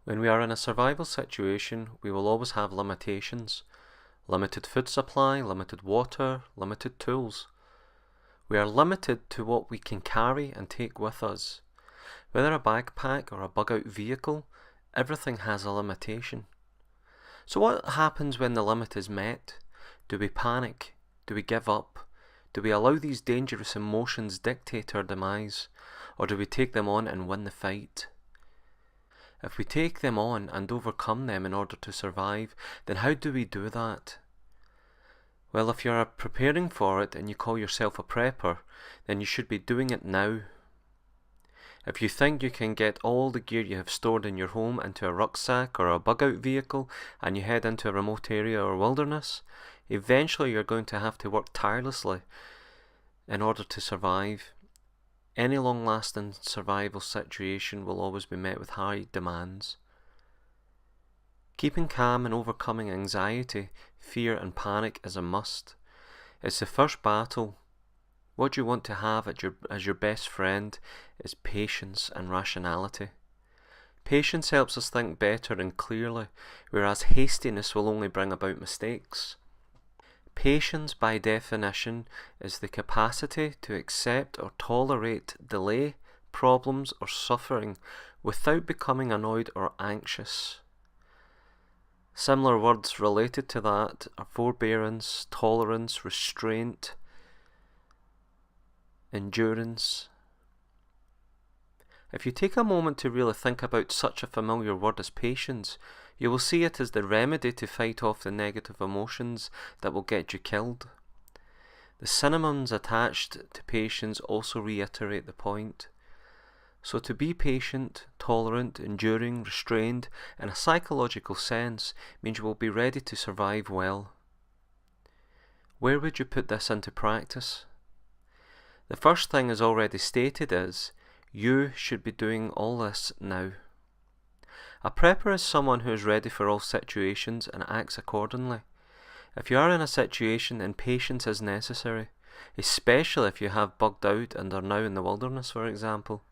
When we are in a survival situation, we will always have limitations. Limited food supply, limited water, limited tools. We are limited to what we can carry and take with us. Whether a backpack or a bug-out vehicle, everything has a limitation. So what happens when the limit is met? Do we panic? Do we give up? Do we allow these dangerous emotions dictate our demise? Or do we take them on and win the fight? If we take them on and overcome them in order to survive, then how do we do that? Well, if you're preparing for it and you call yourself a prepper, then you should be doing it now. If you think you can get all the gear you have stored in your home into a rucksack or a bug-out vehicle and you head into a remote area or wilderness, eventually you're going to have to work tirelessly in order to survive. Any long-lasting survival situation will always be met with high demands. Keeping calm and overcoming anxiety, fear and panic is a must. It's the first battle. What you want to have as your best friend is patience and rationality. Patience helps us think better and clearly, whereas hastiness will only bring about mistakes. Patience, by definition, is the capacity to accept or tolerate delay, problems, or suffering without becoming annoyed or anxious. Similar words related to that are forbearance, tolerance, restraint, endurance. If you take a moment to really think about such a familiar word as patience, you will see it as the remedy to fight off the negative emotions that will get you killed. The synonyms attached to patience also reiterate the point. So to be patient, tolerant, enduring, restrained, in a psychological sense, means you will be ready to survive well. Where would you put this into practice? The first thing, as already stated, is you should be doing all this now. A prepper is someone who is ready for all situations and acts accordingly. If you are in a situation, then patience is necessary, especially if you have bugged out and are now in the wilderness, for example.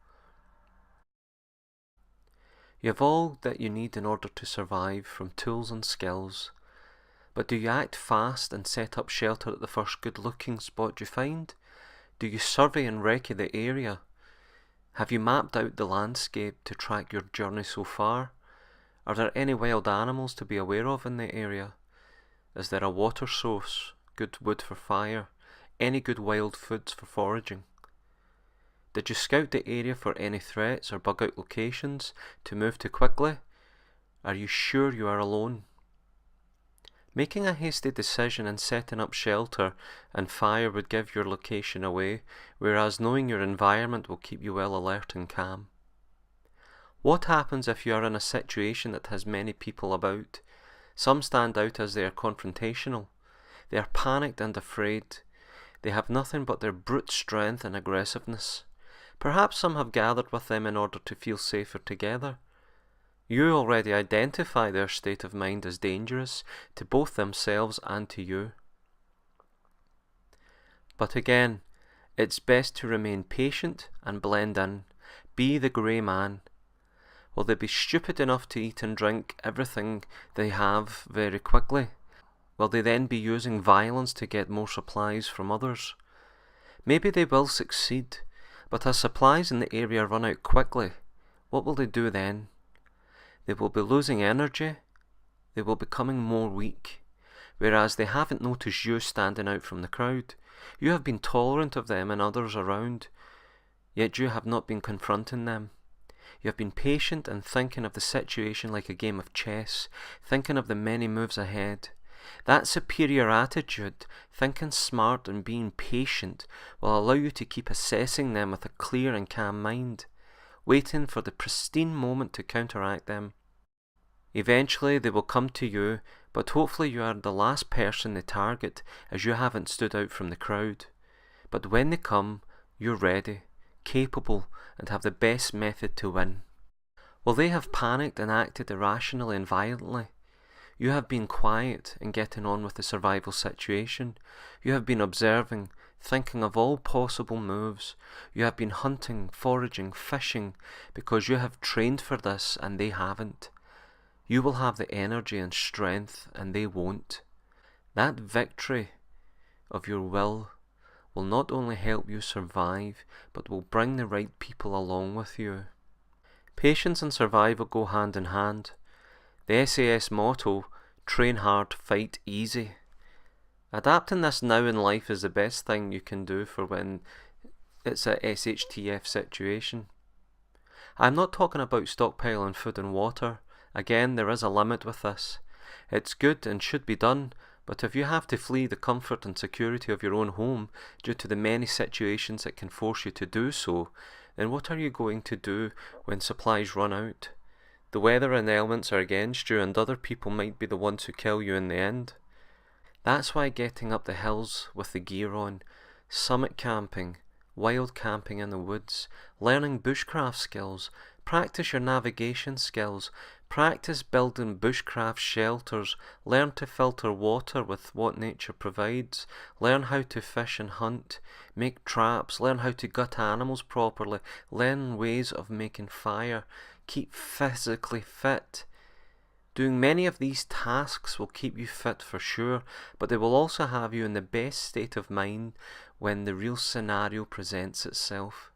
You have all that you need in order to survive, from tools and skills. But do you act fast and set up shelter at the first good-looking spot you find? Do you survey and recce the area? Have you mapped out the landscape to track your journey so far? Are there any wild animals to be aware of in the area? Is there a water source, good wood for fire, any good wild foods for foraging? Did you scout the area for any threats or bug-out locations to move to quickly? Are you sure you are alone? Making a hasty decision and setting up shelter and fire would give your location away, whereas knowing your environment will keep you well alert and calm. What happens if you are in a situation that has many people about? Some stand out as they are confrontational. They are panicked and afraid. They have nothing but their brute strength and aggressiveness. Perhaps some have gathered with them in order to feel safer together. You already identify their state of mind as dangerous to both themselves and to you. But again, it's best to remain patient and blend in. Be the grey man. Will they be stupid enough to eat and drink everything they have very quickly? Will they then be using violence to get more supplies from others? Maybe they will succeed, but as supplies in the area run out quickly, what will they do then? They will be losing energy, they will be becoming more weak, whereas they haven't noticed you standing out from the crowd. You have been tolerant of them and others around, yet you have not been confronting them. You have been patient and thinking of the situation like a game of chess, thinking of the many moves ahead. That superior attitude, thinking smart and being patient, will allow you to keep assessing them with a clear and calm mind, waiting for the pristine moment to counteract them. Eventually they will come to you, but hopefully you are the last person they target, as you haven't stood out from the crowd. But when they come, you're ready, capable, and have the best method to win. Will they have panicked and acted irrationally and violently? You have been quiet and getting on with the survival situation. You have been observing, thinking of all possible moves. You have been hunting, foraging, fishing, because you have trained for this and they haven't. You will have the energy and strength and they won't. That victory of your will not only help you survive, but will bring the right people along with you. Patience and survival go hand in hand. The SAS motto, train hard, fight easy. Adapting this now in life is the best thing you can do for when it's a SHTF situation. I'm not talking about stockpiling food and water. Again, there is a limit with this. It's good and should be done, but if you have to flee the comfort and security of your own home due to the many situations that can force you to do so, then what are you going to do when supplies run out? The weather and elements are against you, and other people might be the ones who kill you in the end. That's why getting up the hills with the gear on, summit camping, wild camping in the woods, learning bushcraft skills, practice your navigation skills, practice building bushcraft shelters, learn to filter water with what nature provides, learn how to fish and hunt, make traps, learn how to gut animals properly, learn ways of making fire, keep physically fit. Doing many of these tasks will keep you fit for sure, but they will also have you in the best state of mind when the real scenario presents itself.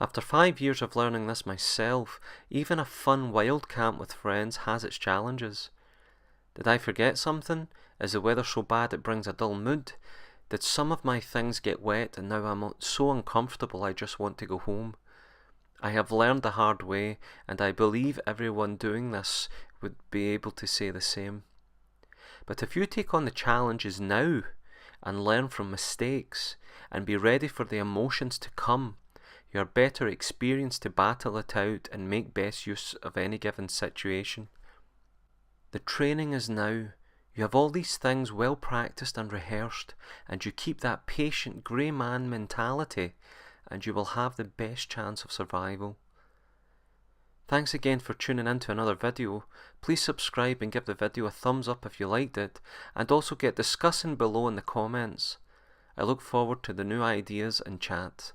After 5 years of learning this myself, even a fun wild camp with friends has its challenges. Did I forget something? Is the weather so bad it brings a dull mood? Did some of my things get wet and now I'm so uncomfortable I just want to go home? I have learned the hard way, and I believe everyone doing this would be able to say the same. But if you take on the challenges now and learn from mistakes and be ready for the emotions to come, you are better experienced to battle it out and make best use of any given situation. The training is now. You have all these things well practiced and rehearsed, and you keep that patient grey man mentality, and you will have the best chance of survival. Thanks again for tuning in to another video. Please subscribe and give the video a thumbs up if you liked it, and also get discussing below in the comments. I look forward to the new ideas and chat.